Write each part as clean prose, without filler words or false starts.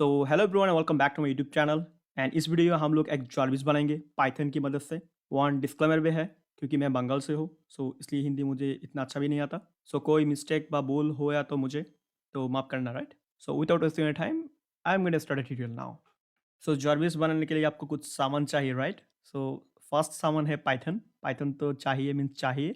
So hello everyone welcome back to my YouTube channel. And इस video में हम लोग एक jarvis बनाएंगे पाइथन की मदद से। वन डिस्क्लेमर भी है क्योंकि मैं बंगाल से हूँ, सो इसलिए हिंदी मुझे इतना अच्छा भी नहीं आता। सो कोई मिस्टेक व भूल हो या तो मुझे तो माफ़ करना, right. So without wasting time I am going to start tutorial now. So jarvis बनाने के लिए आपको कुछ सामान चाहिए, राइट। सो फर्स्ट सामान है पाइथन। पाइथन तो चाहिए मीन्स चाहिए,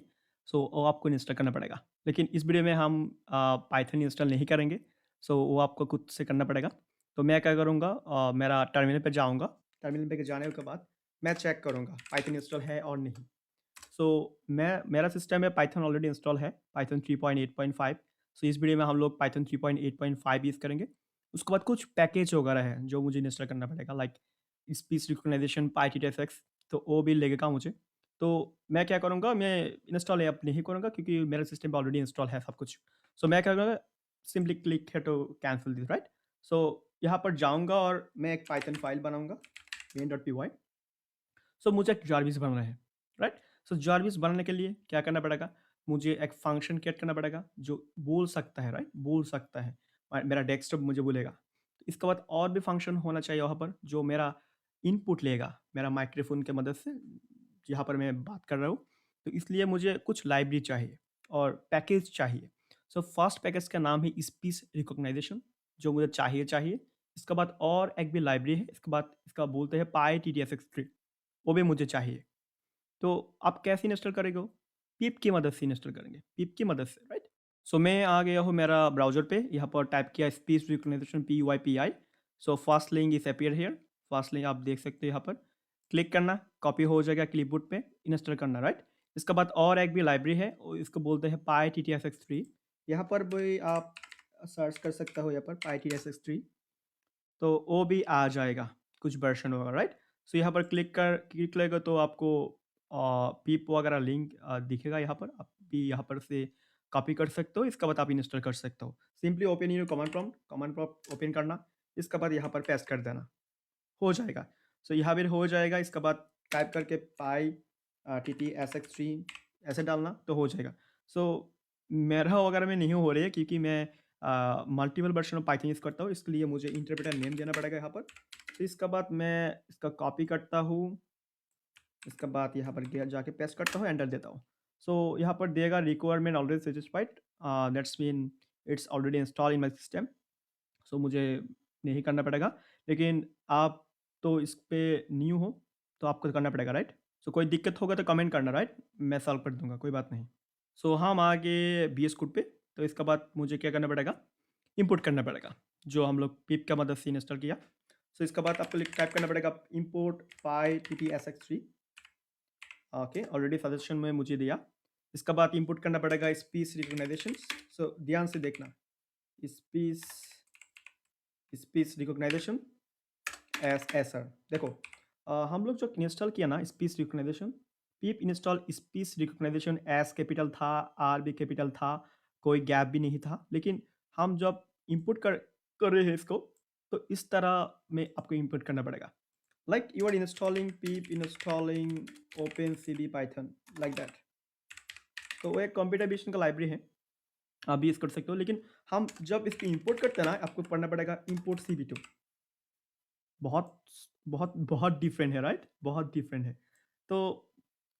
सो वो आपको इंस्टॉल करना पड़ेगा। लेकिन इस वीडियो में हम पाइथन इंस्टॉल नहीं करेंगे, सो वो आपको खुद से करना पड़ेगा। तो मैं क्या करूँगा, मेरा टर्मिनल पे जाऊँगा। टर्मिनल पे जाने के बाद मैं चेक करूँगा पाइथन इंस्टॉल है और नहीं। सो मैं मेरा सिस्टम में पाइथन ऑलरेडी इंस्टॉल है, पाइथन 3.8.5। सो इस वीडियो में हम लोग पाइथन 3.8.5 यूज़ करेंगे। उसके बाद कुछ पैकेज वगैरह है जो मुझे इंस्टॉल करना पड़ेगा, लाइक स्पीच रिकॉग्नाइजेशन, पाइटीएसएक्स, तो वो भी लगेगा मुझे। तो मैं क्या करूँगा, मैं इंस्टॉल ऐप नहीं करूँगा क्योंकि मेरे सिस्टम पे ऑलरेडी इंस्टॉल है सब कुछ। सो मैं क्या करूँगा, सिंपली क्लिक है टू कैंसिल दिस, राइट। सो यहाँ पर जाऊँगा और मैं एक पाइथन फाइल बनाऊँगा, main.py। सो मुझे एक jarvis बनाना है, राइट। सो jarvis बनाने के लिए क्या करना पड़ेगा, मुझे एक फंक्शन क्रिएट करना पड़ेगा जो बोल सकता है, राइट, बोल सकता है। मेरा डेस्कटॉप मुझे बोलेगा। तो इसके बाद और भी फंक्शन होना चाहिए वहाँ पर जो मेरा इनपुट लेगा मेरा माइक्रोफोन की मदद से, जहाँ पर मैं बात कर रहा हूँ। तो इसलिए मुझे कुछ लाइब्रेरी चाहिए और पैकेज चाहिए। सो फर्स्ट पैकेज का नाम है स्पीच रिकॉग्नाइजेशन, जो मुझे चाहिए। इसके बाद और एक भी लाइब्रेरी है, इसके बाद इसका बोलते हैं pi T T S x, वो भी मुझे चाहिए। तो आप कैसे इंस्टॉल करेंगे वो? पिप की मदद से इंस्टॉल करेंगे, पिप की मदद से, राइट। सो मैं आ गया हूँ मेरा ब्राउज़र पे, यहाँ पर टाइप किया speech recognition PYPI। So first link is appear here. First link आप देख सकते हैं यहाँ पर। क्लिक करना, कॉपी हो जाएगा क्लिपबोर्ड पे, इंस्टॉल करना, राइट। इसके बाद और एक भी लाइब्रेरी है, इसको बोलते हैं PyTTSX3। यहाँ पर भी आप सर्च कर सकते हो, यहाँ पर PyTTSX3, तो वो भी आ जाएगा, कुछ वर्जन होगा, राइट। सो यहाँ पर क्लिक करेगा तो आपको पीप वगैरह लिंक दिखेगा यहाँ पर। आप भी यहाँ पर से कॉपी कर सकते हो, इसके बाद आप इंस्टॉल कर सकते हो। Simply open your command prompt open करना, इसके बाद यहाँ पर पेस्ट कर देना, हो जाएगा। सो यहाँ पर हो जाएगा, इसके बाद टाइप करके पाई TTSX3 ऐसे डालना तो हो जाएगा। सो मेरा वगैरह में नहीं हो रही है क्योंकि मैं multiple version of Python use करता हूँ, इसके लिए मुझे इंटरप्रेटर नेम देना पड़ेगा यहाँ पर। तो इसके बाद मैं इसका कॉपी करता हूँ, इसके बाद यहाँ पर जाके पेस्ट करता हूँ, एंटर देता हूँ। सो यहाँ पर देगा requirement already satisfied, that's mean it's already install in my system. So मुझे नहीं करना पड़ेगा। लेकिन आप तो इस पे न्यू हो तो आपको करना पड़ेगा, राइट। सो कोई दिक्कत होगा तो कमेंट करना, राइट, मैं सॉल्व कर दूंगा, कोई बात नहीं। सो हम आगे VS कोड पे। तो इसके बाद मुझे क्या करना पड़ेगा, इंपोर्ट करना पड़ेगा जो हम लोग पिप का मदद से इंस्टॉल किया। सो इसके बाद आपको टाइप करना पड़ेगा इंपोर्ट पाई TTSX3। ओके, ऑलरेडी सजेशन में मुझे दिया। इसके बाद इंपोर्ट करना पड़ेगा स्पीच रिकॉग्नाइजेशन। सो ध्यान से देखना, स्पीच स्पीच रिकॉग्नाइजेशन एस एसर देखो। हम लोग जो इंस्टॉल किया ना speech recognition, pip install speech recognition S capital था, आर भी कैपिटल था, कोई गैप भी नहीं था। लेकिन हम जब इंपुट कर रहे हैं इसको, तो इस तरह में आपको इंपुट करना पड़ेगा, like you are installing pip installing open C V Python, like that. तो वो एक कंप्यूटर विजन का लाइब्रेरी है, आप भी यूज़ कर सकते हो। लेकिन हम जब इसको इंपोर्ट करते हैं ना, आपको पढ़ना पड़ेगा इंपोर्ट CB2। बहुत बहुत डिफरेंट है, राइट, बहुत डिफरेंट है। तो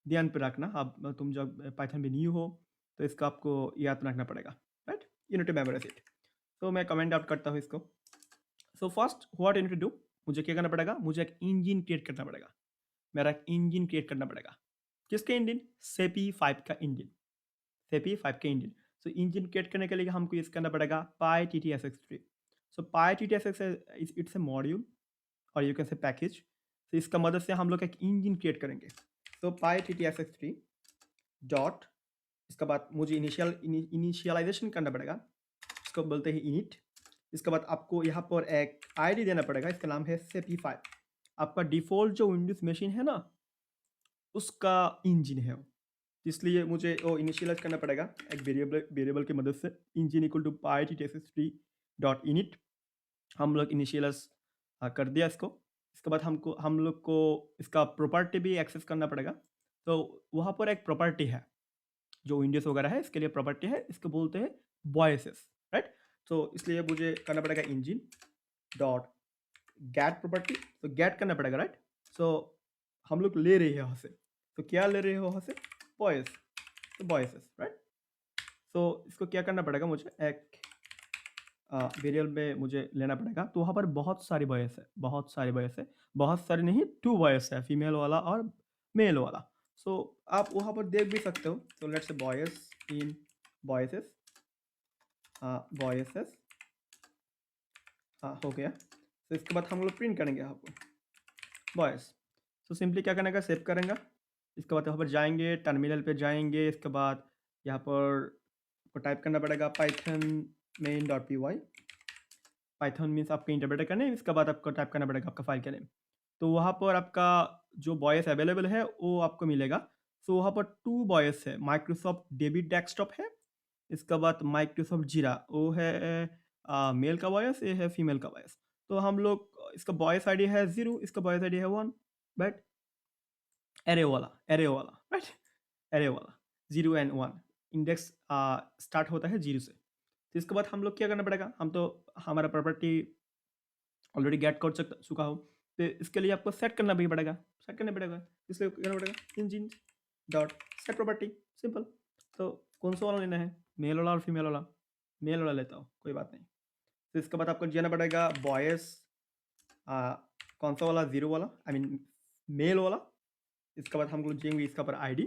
ध्यान पे रखना, आप तुम जब पाइथन में न्यू हो तो इसका आपको याद रखना पड़ेगा, right. You need to memorize it. तो मैं कमेंट आउट करता हूँ इसको। So first what you need to do, मुझे क्या करना पड़ेगा, मुझे एक इंजन क्रिएट करना पड़ेगा। मेरा एक इंजन क्रिएट करना पड़ेगा। किसका इंजन? सेपी 5 का इंजन, सेपी 5 का इंजन। सो इंजन क्रिएट करने के लिए हमको यूज करना पड़ेगा पाई TTSX3। So pi TTSX it's a module और यू कैन से पैकेज। तो इसका मदद से हम लोग एक इंजन क्रिएट करेंगे। तो पाई TTSX3 डॉट, इसके बाद मुझे इनिशियलाइजेशन करना पड़ेगा, इसको बोलते हैं इनिट। इसके बाद आपको यहाँ पर एक आईडी देना पड़ेगा, इसका नाम है सेपी5। आपका डिफ़ॉल्ट जो विंडोज़ मशीन है ना, उसका इंजन है वो। इसलिए मुझे वो इनिशियलाइज़ करना पड़ेगा एक वेरिएबल की मदद से, engine equal to py TTSX3 dot init. हम लोग इनिशियलाइज़ कर दिया इसको। इसके बाद हम लोग को इसका प्रॉपर्टी भी एक्सेस करना पड़ेगा। तो वहाँ पर एक प्रॉपर्टी है जो विंडोज़ वगैरह है, इसके लिए प्रॉपर्टी है, इसको बोलते हैं वॉइसेस, राइट। तो इसलिए मुझे करना पड़ेगा इंजन डॉट गेट प्रॉपर्टी, तो गेट करना पड़ेगा राइट। सो हम लोग ले रहे हैं यहाँ से, तो क्या ले रहे हो वहाँ से, वॉइस, तो वॉइसेस राइट। तो इसको क्या करना पड़ेगा, मुझे एक वेरिएबल में मुझे लेना पड़ेगा। तो वहाँ पर बहुत सारी वॉइस है, बहुत सारी वॉइस है, बहुत सारी नहीं, 2 वॉइस है, फीमेल वाला और मेल वाला। सो आप वहाँ पर देख भी सकते हो। तो let's say voice in voices, voices हो गया। तो इसके बाद हम लोग प्रिंट करेंगे यहाँ पर वॉइस। तो सिंपली क्या करने का, सेव करेंगे। इसके बाद यहाँ पर जाएंगे, टर्मिनल पे जाएंगे। इसके बाद यहाँ पर आपको टाइप करना पड़ेगा पाइथन main.py। पाइथन मीन्स आपका इंटरप्रेटर का नेम, इसके बाद आपको टाइप करना पड़ेगा आपका फाइल का नेम। तो वहाँ पर आपका जो वॉइस अवेलेबल है वो आपको मिलेगा। तो वहाँ पर 2 वॉइस है, माइक्रोसॉफ्ट डेबिट डेस्कटॉप है, इसके बाद माइक्रोसॉफ्ट जीरा, वो है मेल का वॉइस, ये है फीमेल का वॉइस। तो हम लोग इसका वॉइस आईडी है 0, इसका वॉइस आईडी है 1, बट एरे वाला, एरे वाला राइट, एरे वाला 0 एंड 1, इंडेक्स स्टार्ट होता है 0 से। तो इसके बाद हम लोग क्या करना पड़ेगा, हम तो हमारा प्रॉपर्टी ऑलरेडी गेट कर चुका हो, तो इसके लिए आपको सेट करना भी पड़ेगा, सेट करना पड़ेगा। इसलिए क्या करना पड़ेगा, engine dot set property, simple. तो कौन सा वाला लेना है, मेल वाला और फीमेल वाला, मेल वाला लेता हूँ, कोई बात नहीं। तो इसके बाद आपको जाना पड़ेगा वॉइस कौन सा वाला, 0 वाला, आई मीन मेल वाला। इसके बाद हम लोग जाएंगे इसका पर आईडी,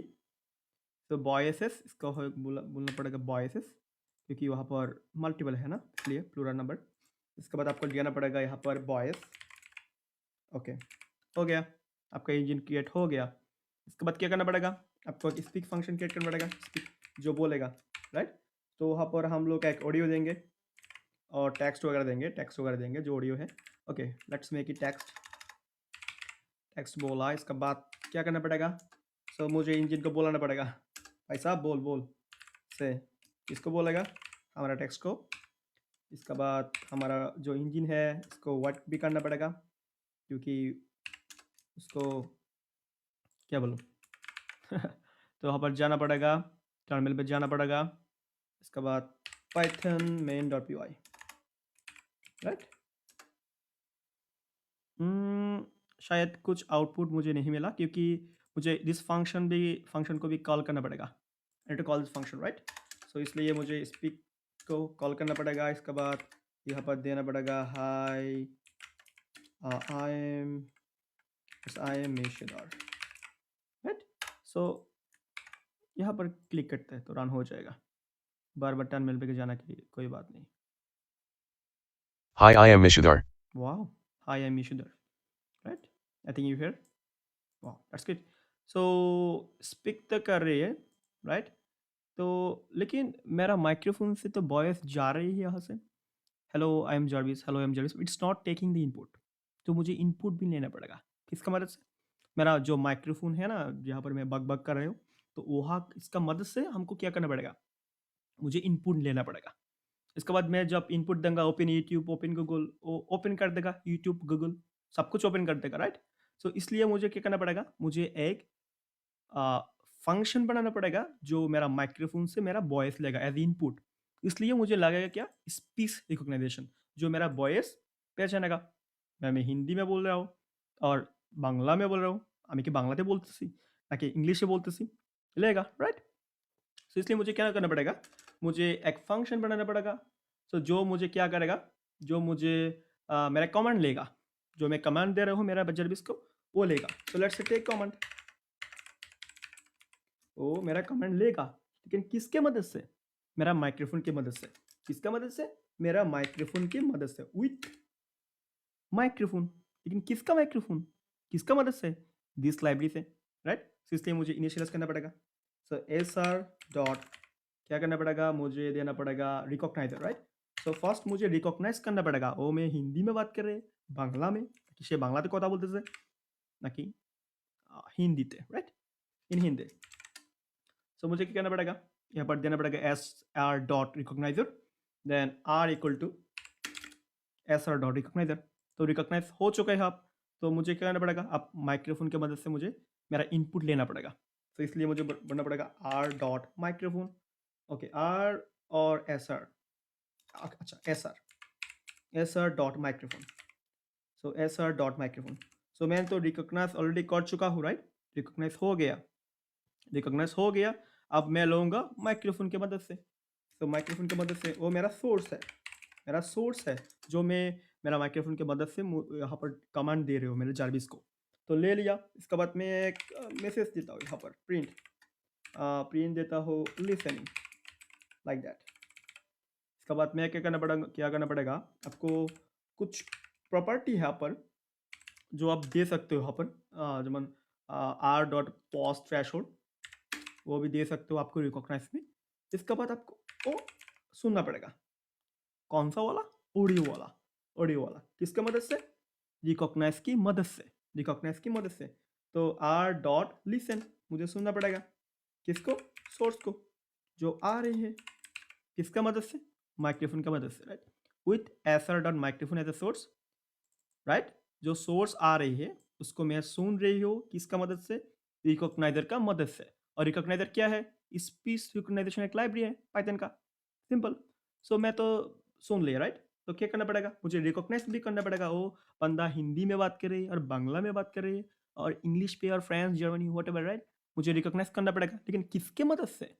तो वॉइसेस इसका बोलना पड़ेगा वॉइसेस, क्योंकि वहाँ पर मल्टीपल है ना, इसलिए प्लूरल नंबर। इसके बाद आपको जाना पड़ेगा यहाँ पर वॉइस। ओके, हो गया, आपका इंजन क्रिएट हो गया। इसके बाद क्या करना पड़ेगा, आपको एक स्पीक फंक्शन क्रिएट करना पड़ेगा, स्पीक जो बोलेगा राइट। तो वहाँ पर हम लोग एक ऑडियो देंगे और टेक्स्ट वगैरह देंगे, टेक्स्ट वगैरह देंगे जो ऑडियो है। Okay, let's make it text, text बोला। इसके बाद क्या करना पड़ेगा, सो मुझे इंजन को बोलाना पड़ेगा, भाई साहब बोल बोल से, किसको बोलेगा, हमारा टेक्स्ट को। इसके बाद हमारा जो इंजन है इसको वर्क भी करना पड़ेगा, क्योंकि उसको क्या बोलूँ तो वहाँ पर जाना पड़ेगा, टर्मिनल पे जाना पड़ेगा। इसके बाद पाइथन main.py राइट। शायद कुछ आउटपुट मुझे नहीं मिला, क्योंकि मुझे दिस फंक्शन को भी कॉल करना पड़ेगा, to call this function right. So इसलिए मुझे स्पीक को कॉल करना पड़ेगा। इसके बाद यहाँ पर देना पड़ेगा हाई आई एम मेशेदार राइट। सो यहाँ पर क्लिक करते हैं तो रन हो जाएगा, बार बार टर्मिनल पे जाना के लिए कोई बात नहीं। Hi, I am Mishudhar. Wow, hi, I'm Mishudhar, right? I think you hear. Wow, that's good. So speak तो कर रही है राइट। तो लेकिन मेरा माइक्रोफोन से तो वॉइस जा रही है यहाँ से, hello I am Jarvis, hello I am Jarvis, it's not taking the input. तो मुझे इनपुट भी लेना पड़ेगा, किसका मदद से, मेरा जो माइक्रोफोन है ना जहाँ पर मैं बग बग कर रही हूँ, तो वहाँ इसका मदद से हमको क्या करना पड़ेगा, मुझे इनपुट लेना पड़ेगा। इसके बाद मैं जब इनपुट दूंगा, ओपन यूट्यूब, ओपन गूगल, वो ओपन कर देगा, यूट्यूब गूगल सब कुछ ओपन कर देगा राइट। सो इसलिए मुझे क्या करना पड़ेगा, मुझे एक फंक्शन बनाना पड़ेगा जो मेरा माइक्रोफोन से मेरा वॉइस लेगा एज इनपुट। इसलिए मुझे लगेगा क्या, स्पीच रिकॉग्नाइजेशन, जो मेरा वॉइस पहचानेगा। मैं हिंदी में बोल रहा हूँ और बांग्ला में बोल रहा हूँ, আমি কি বাংলাতে বলতেছি নাকি ইংলিশে বলতেছি, लेगा राइट। सो इसलिए मुझे क्या करना पड़ेगा, मुझे एक फंक्शन बनाना पड़ेगा। सो जो मुझे क्या करेगा, जो मुझे मेरा कमांड लेगा, जो मैं कमांड दे रहा हूँ मेरा सर्विस को, वो लेगा। So let's say take command, वो मेरा कमांड लेगा, लेकिन किसके मदद से, मेरा माइक्रोफोन की मदद से। किसका मदद से, मेरा माइक्रोफोन की मदद से, विथ माइक्रोफोन। लेकिन किसका माइक्रोफोन, किसका मदद से, दिस लाइब्रेरी से राइट। तो इसलिए मुझे इनिशियलाइज करना पड़ेगा। सो एस आर डॉट क्या करना पड़ेगा, मुझे देना पड़ेगा रिकॉग्नाइजर राइट। सो फर्स्ट मुझे रिकॉग्नाइज करना पड़ेगा वो मैं हिंदी में बात कर रहे बांग्ला में, সে বাংলাতে কথা বলতেছে নাকি হিন্দিতে রাইট, इन हिंदी। सो मुझे क्या करना पड़ेगा, यहाँ पर देना पड़ेगा S R dot recognizer, then R equal to S R dot recognizer. तो रिकॉग्नाइज हो चुका है आप। तो मुझे क्या करना पड़ेगा, अब माइक्रोफोन की मदद से मुझे मेरा इनपुट लेना पड़ेगा। तो इसलिए मुझे बनना पड़ेगा R dot microphone. Okay, R और एस आर, अच्छा S R dot microphone. So SR dot microphone. So मैं तो रिकॉग्नाइज ऑलरेडी कर चुका हूँ, राइट? रिकॉग्नाइज हो गया, रिकॉग्नाइज हो गया। अब मैं लूँगा माइक्रोफोन की मदद से। तो माइक्रोफोन की मदद से वो मेरा सोर्स है, मेरा सोर्स है जो मैं मेरा माइक्रोफोन की मदद से यहाँ पर कमांड दे रहे हो मेरे जार्विस को। तो ले लिया, इसके बाद मैं एक मैसेज देता हूँ यहाँ पर प्रिंट, प्रिंट देता हूँ लिसनिंग लाइक दैट। इसके बाद मैं क्या करना पड़ेगा आपको, कुछ प्रॉपर्टी है यहाँ पर जो आप दे सकते हो यहाँ पर, जमन आर डॉट पॉज थ्रेशोल्ड, वो भी दे सकते हो आपको रिकॉग्नाइज में। इसके बाद आपको वो सुनना पड़ेगा, कौन सा वाला? ऑडियो वाला, ऑडियो वाला किसके मदद से? रिकॉग्नाइज की मदद से, रिकॉग्नाइज की मदद से। तो आर डॉट लिसन मुझे सुनना पड़ेगा, किसको? सोर्स को, जो आ रही है किसका मदद से? माइक्रोफोन की मदद से, right? With SR dot microphone as a source, right? जो सोर्स आ रही है उसको मैं सुन रही हूँ किसका मदद से? रिकॉग्नाइजर का मदद से। और रिकॉग्नाइजर क्या है? स्पीच रिकॉग्नाइजेशन एक लाइब्रेरी है पाइथन का, सिंपल। सो मैं तो सुन लिया, राइट? तो क्या करना पड़ेगा? मुझे रिकॉग्नाइज भी करना पड़ेगा, वो बंदा हिंदी में बात कर रही है और बांग्ला में बात कर रही है और इंग्लिश पे और फ्रांस जर्मनी व्हाटएवर, राइट? मुझे रिकॉग्नाइज करना पड़ेगा, लेकिन किसके मदद से?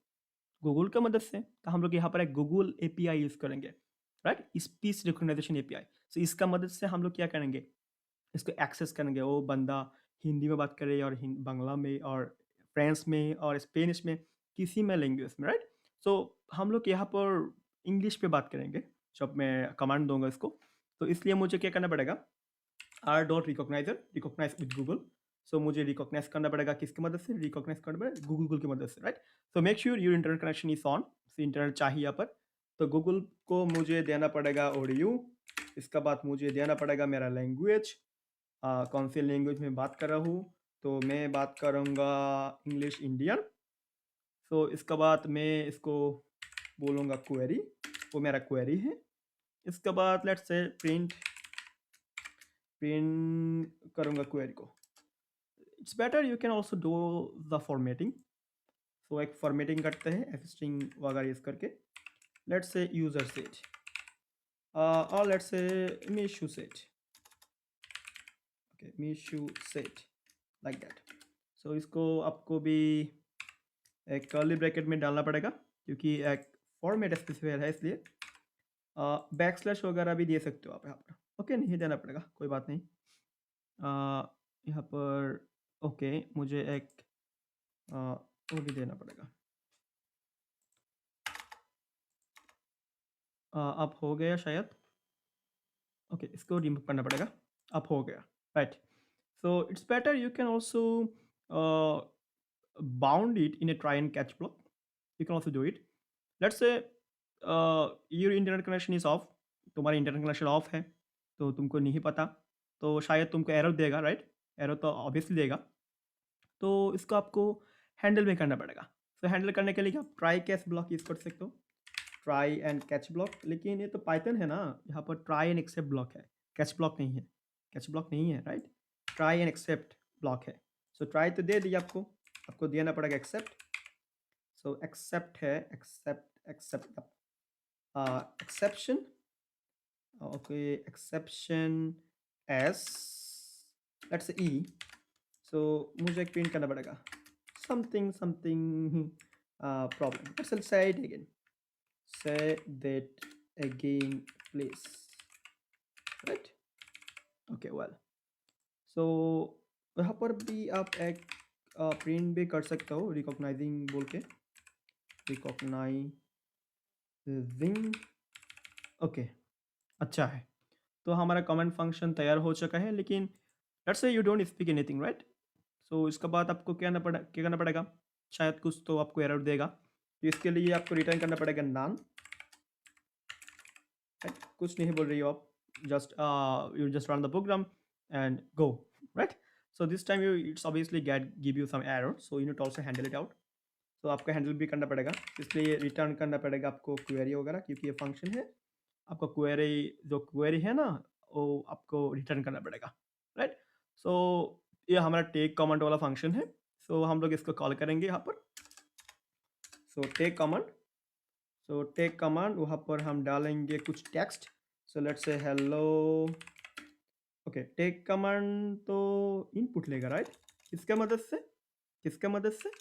गूगल की मदद से। तो हम लोग यहाँ पर एक गूगल एपीआई यूज़ करेंगे, right? Speech recognition API. So इसका मदद से हम लोग क्या करेंगे, इसको एक्सेस करेंगे। वो बंदा हिंदी में बात करे और बांग्ला में और फ्रेंच में और स्पेनिश में, किसी में लैंग्वेज में, राइट? सो हम लोग यहाँ पर इंग्लिश पे बात करेंगे जब मैं कमांड दूंगा इसको। तो इसलिए मुझे क्या करना पड़ेगा, R dot recognizer, recognize with Google. So मुझे रिकॉग्नाइज करना पड़ेगा किसकी मदद से? रिकॉग्नाइज करना पड़ेगा गूगल की मदद से, right? So make sure your internet connection is on. Internet चाहिए यहाँ पर। तो गूगल को मुझे देना पड़ेगा ऑडियो, इसका बाद मुझे देना पड़ेगा मेरा लैंग्वेज, कौन सी लैंग्वेज में बात कर रहा हूँ। तो मैं बात करूँगा इंग्लिश इंडियन। सो इसका बाद मैं इसको बोलूँगा क्वेरी, वो मेरा क्वेरी है। इसके बाद लेट्स से प्रिंट, प्रिंट करूँगा क्वेरी को। It's better you can also do the formatting. So एक फॉर्मेटिंग करते हैं एफ स्ट्रिंग वगैरह यूज़ करके। लेट्स से यूज़र सेट, और लेट्स से मीशू सेट, ओके मीशू सेट लाइक दैट। सो इसको आपको भी एक कर्ली ब्रैकेट में डालना पड़ेगा क्योंकि एक फॉर्मेट स्पेसिफायर है, इसलिए बैक स्लैश वगैरह भी दे सकते हो आप यहाँ पर। ओके, नहीं देना पड़ेगा, कोई बात नहीं। यहाँ पर ओके मुझे एक वो भी देना पड़ेगा। अब हो गया शायद, ओके इसको रिमूव करना पड़ेगा। अब हो गया, right? So it's better you can also bound it in a try and catch block. You can also do it. Let's say your internet connection is off, तुम्हारा इंटरनेट कनेक्शन ऑफ है, तो तुमको नहीं पता, तो शायद तुमको एरर देगा, राइट? एरर तो ऑब्वियसली देगा। तो इसको आपको हैंडल भी करना पड़ेगा। तो हैंडल करने के लिए आप ट्राई कैच ब्लॉक यूज़ कर सकते हो, ट्राई एंड कैच ब्लॉक। लेकिन ये तो पाइथन है ना, यहाँ पर ट्राई एंड एक्सेप्ट ब्लॉक है, कैच ब्लॉक नहीं है, कैच ब्लॉक नहीं है, right? Try and except block है। सो ट्राई तो दे दिया आपको, आपको देना पड़ेगा एक्सेप्ट। सो एक्सेप्ट है, except except exception, okay exception as let's E. So मुझे एक प्रिंट करना पड़ेगा something something problem. Let's say it again, say that again please, right? Okay well, so यहाँ पर भी आप एक प्रिंट भी कर सकते हो रिकॉग्नाइजिंग बोल के, रिकॉग्नाइजिंग। ओके अच्छा है। तो हमारा कमेंट फंक्शन तैयार हो चुका है, लेकिन let's say you don't speak anything, right? So इसके बाद आपको क्या करना पड़ेगा, शायद कुछ तो आपको एरर देगा। तो इसके लिए आपको रिटर्न करना पड़ेगा नॉन, right? कुछ नहीं बोल रही हो आप, just you just run the program and go, right? So this time it's obviously give you some error, so you need to also handle it out. So आपको हैंडल भी करना पड़ेगा, इसलिए रिटर्न करना पड़ेगा आपको क्वेरी वगैरह, क्योंकि ये फंक्शन है। आपका क्वेरी, जो क्वेरी है ना, वो आपको रिटर्न करना पड़ेगा, राइट? सो ये हमारा टेक कमांड वाला फंक्शन है। सो हम लोग इसको कॉल करेंगे यहाँ पर। So take command, so take command वहाँ पर हम डालेंगे कुछ text. So let's say hello, okay, take command तो इनपुट लेगा, राइट? किसके मदद से? किसके मदद से?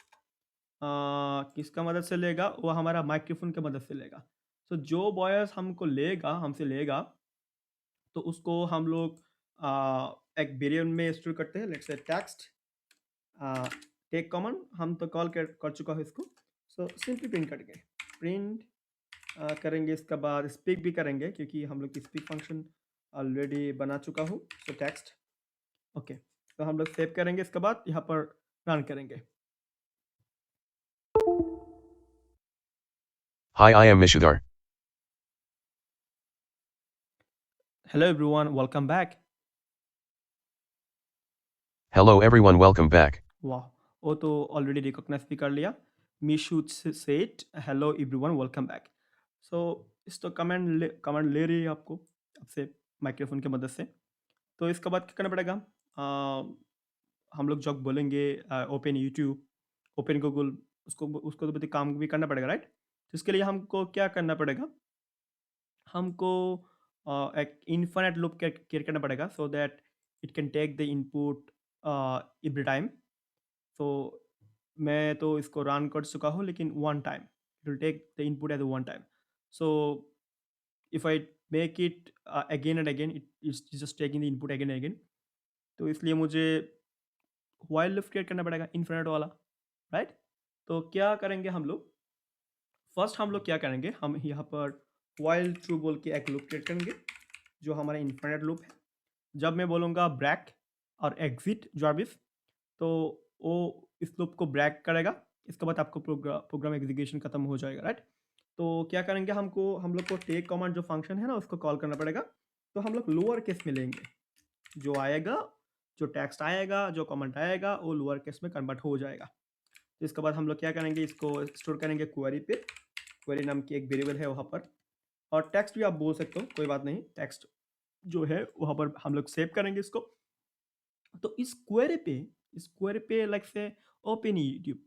किसका मदद से लेगा? वो हमारा माइक्रोफोन की मदद से लेगा। तो जो वॉइस हमको लेगा, हमसे लेगा, तो उसको हम लोग एक वेरिएबल में स्टोर करते हैं। Let's say text take common, हम तो कॉल कर चुका हूँ इसको। सो सिंपली प्रिंट करेंगे, प्रिंट करेंगे। इसके बाद स्पीक भी करेंगे क्योंकि हम लोग स्पीक फंक्शन ऑलरेडी बना चुका हूँ। सो टेक्स्ट, ओके। तो हम लोग सेव करेंगे, इसके बाद यहाँ पर रन करेंगे। Hi, I am Mishudar. Hello everyone, welcome back. Hello everyone, welcome back. वाह, वो तो ऑलरेडी रिकॉग्नाइज भी कर लिया। मीशू set hello everyone welcome back. So इस तो कमेंट ले रही है आपको आपसे माइक्रोफोन की मदद से। तो इसके बाद क्या करना पड़ेगा? हम लोग जब बोलेंगे ओपन यूट्यूब, ओपन गूगल, उसको तो काम भी करना पड़ेगा, राइट? तो इसके लिए हमको क्या करना पड़ेगा? हमको एक इन्फिनिट लूप क्रिएट करना पड़ेगा so that it can take the input every time. तो मैं तो इसको रन कर चुका हूँ, लेकिन one time it will take the input as one time. So if I make it again and again, it is just taking the input again and again. तो इसलिए मुझे वाइल लूप क्रिएट करना पड़ेगा infinite वाला, right? तो क्या करेंगे हम लोग? फर्स्ट हम लोग क्या करेंगे, हम यहाँ पर वाइल ट्रू बोल के एक लूप क्रिएट करेंगे जो हमारा इन्फिनिट लूप है। जब मैं बोलूँगा ब्रैक और एग्जिट जार्विस, तो वो इस लूप को ब्रैक करेगा। इसके बाद आपको प्रोग्राम एग्जीक्यूशन खत्म हो जाएगा, राइट? तो क्या करेंगे, हम लोग को टेक कमांड जो फंक्शन है ना, उसको कॉल करना पड़ेगा। तो हम लोग लोअर केस में लेंगे, जो आएगा, जो टेक्स्ट आएगा, जो कमेंट आएगा, वो लोअर केस में कन्वर्ट हो जाएगा। तो इसके बाद हम लोग क्या करेंगे, इसको स्टोर करेंगे क्वेरी पे। क्वेरी नाम की एक वेरिएबल है वहाँ पर, और टेक्स्ट भी आप बोल सकते हो, कोई बात नहीं। टेक्स्ट जो है वहाँ पर हम लोग सेव करेंगे इसको। तो इस क्वेरी पे लाइक से ओपन यूट्यूब,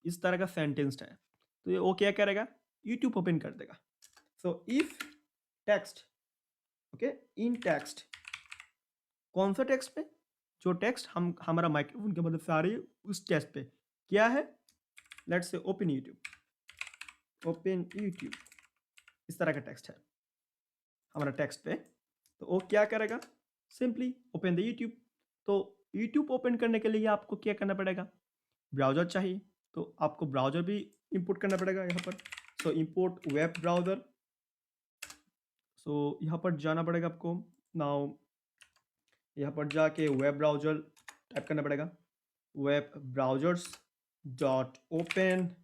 इस तरह का सेंटेंस है। तो ये वो क्या करेगा, यूट्यूब ओपन कर देगा। So if text, okay, in text, कौन सा टेक्स्ट पे? जो टेक्स्ट हम हमारा माइक्रोफोन की मदद से आ रही है, उस टेक्स्ट पे क्या है? Let's say open YouTube, open YouTube, इस तरह का टेक्स्ट है हमारा टेक्स्ट पे। तो वो क्या करेगा? Simply open the YouTube. तो यूट्यूब ओपन करने के लिए आपको क्या करना पड़ेगा? ब्राउज़र चाहिए, तो आपको ब्राउज़र भी इंपोर्ट करना पड़ेगा यहाँ पर। सो इंपोर्ट वेब ब्राउज़र। सो यहाँ पर जाना पड़ेगा आपको। नाउ यहाँ पर जाके वेब ब्राउज़र टाइप करना पड़ेगा, वेब ब्राउज़र्स डॉट ओपन।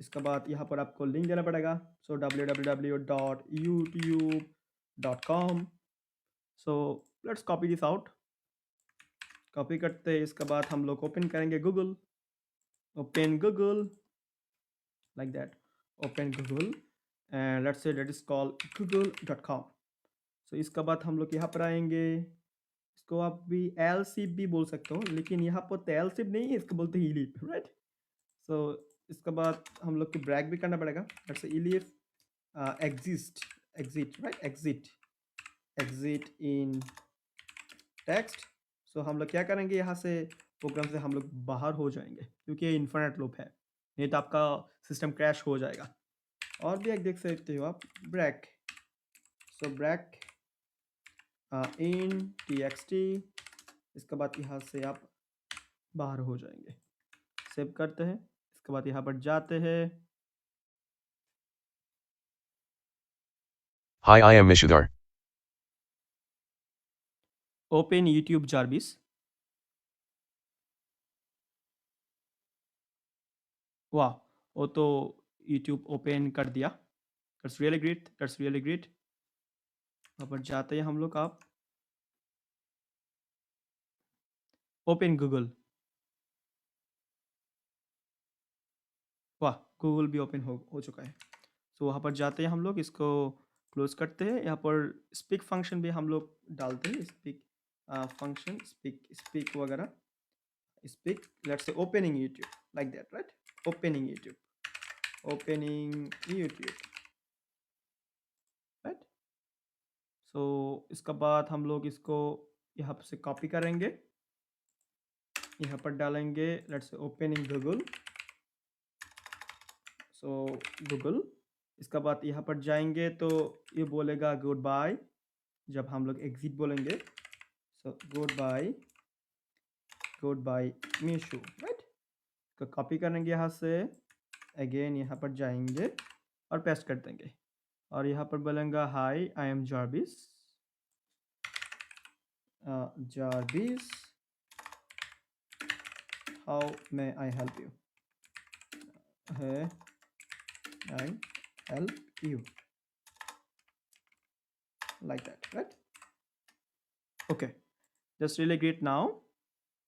इसके बाद यहाँ पर आपको लिंक देना पड़ेगा। सो www.youtube.com। So let's copy this out. Copy करते हैं, इसके बाद हम लोग ओपन करेंगे Google, open Google like that, open Google, and let's say that is called google.com। सो इसके बाद हम लोग यहाँ पर आएंगे। इसको आप भी एल सिप भी बोल सकते हो, लेकिन यहाँ पर तो एल सिप नहीं है, इसको बोलते हैं इलिप, राइट? सो इसके बाद हम लोग को ब्रैक भी करना पड़ेगा। लेट्स से इलिप exist, exit, right? Exit, exit in text. So हम लोग क्या करेंगे, यहाँ से प्रोग्राम से हम लोग बाहर हो जाएंगे क्योंकि ये इन्फिनिट लूप है, नहीं तो आपका सिस्टम क्रैश हो जाएगा। और भी एक देख सकते हो आप, ब्रैक। सो ब्रैक इन txt, इसके बाद यहाँ से आप बाहर हो जाएंगे। सेव करते हैं, इसके बाद यहाँ पर जाते हैं। Hi, I am Mishudar. Open YouTube Jarvis. वाह, वो तो यूट्यूब ओपन कर दिया। That's really great, that's really great. वहाँ पर जाते हैं हम लोग, आप ओपन गूगल। वाह, गूगल भी ओपन हो चुका है। सो वहाँ पर जाते हैं हम लोग, इसको क्लोज करते हैं। यहाँ पर स्पीक फंक्शन भी हम लोग डालते हैं, स्पीक फंक्शन, स्पीक वगैरह, speak. Let's say opening YouTube like that, right? Opening YouTube, opening YouTube, right? So इसके बाद हम लोग इसको यहाँ से कॉपी करेंगे, यहाँ पर डालेंगे, let's open in Google. So Google, इसका बाद यहाँ पर जाएंगे तो ये बोलेगा गुड बाय, जब हम लोग एग्जिट बोलेंगे। सो गुड बाय मीशो, राइट। तो कॉपी करेंगे यहाँ से, अगेन यहाँ पर जाएंगे और पेस्ट कर देंगे, और यहाँ पर बोलेंगे hi I am Jarvis, Jarvis how may I help you, है I help you, like that, right? Okay, that's really great now.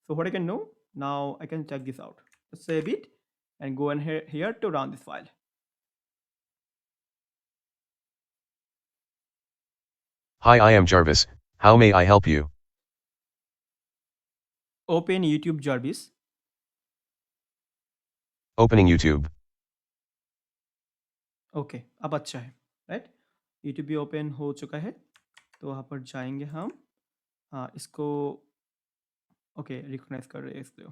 So what I can do now, I can check this out. Let's save it and go in here to run this file. Hi, I am Jarvis. How may I help you? Open YouTube Jarvis. Opening YouTube. Okay, अब अच्छा है, right. YouTube भी open हो चुका है, तो वहाँ पर जाएंगे हम। हाँ, इसको ओके रिकॉग्नाइज कर रहे हैं इसको।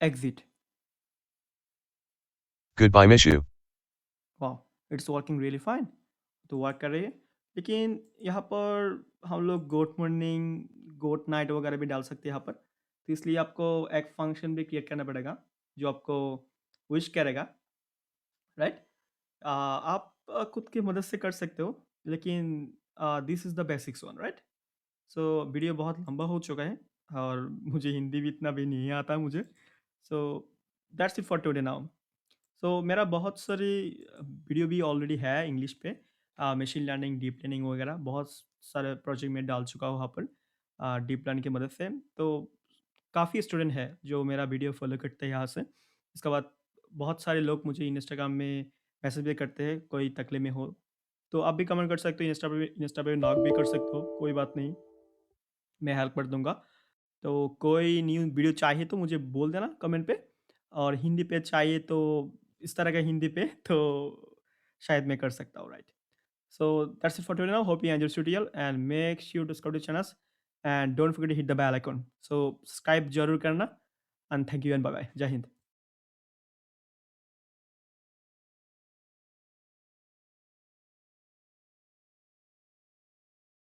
एग्जिट। Goodbye, Mishu. वाह, इट्स वर्किंग रियली फाइन। तो वर्क कर रही है, लेकिन यहाँ पर हम लोग गोट मॉर्निंग, गोट नाइट वगैरह भी डाल सकते हैं यहाँ पर। तो इसलिए आपको एक फंक्शन भी क्रिएट करना पड़ेगा जो आपको विश करेगा, राइट। आप खुद की मदद से कर सकते हो, लेकिन this is the basics one, right. So video बहुत लंबा हो चुका है और मुझे हिंदी भी इतना भी नहीं आता मुझे। So that's it for today now. So मेरा बहुत सारी वीडियो भी ऑलरेडी है इंग्लिश पे, मशीन लर्निंग, डीप लर्निंग वगैरह बहुत सारे प्रोजेक्ट में डाल चुका हूँ वहाँ पर डीप लर्निंग की मदद से। तो काफ़ी स्टूडेंट है जो मेरा वीडियो फॉलो करते हैं यहाँ से। इसके बाद बहुत सारे लोग मुझे इंस्टाग्राम में मैसेज भी करते हैं, कोई तकलीफ में हो तो आप भी कमेंट कर सकते हो, इंस्टा पे नॉक भी कर सकते हो, कोई बात नहीं, मैं हेल्प कर दूंगा। तो कोई न्यू वीडियो चाहिए तो मुझे बोल देना कमेंट पे, और हिंदी पे चाहिए तो इस तरह का हिंदी पे तो शायद मैं कर सकता हूँ, right. So that's it for today now, hope you enjoy tutorial and make sure to subscribe to channels and don't forget to hit the bell icon. So subscribe जरूर करना and thank you and bye bye, जय हिंद।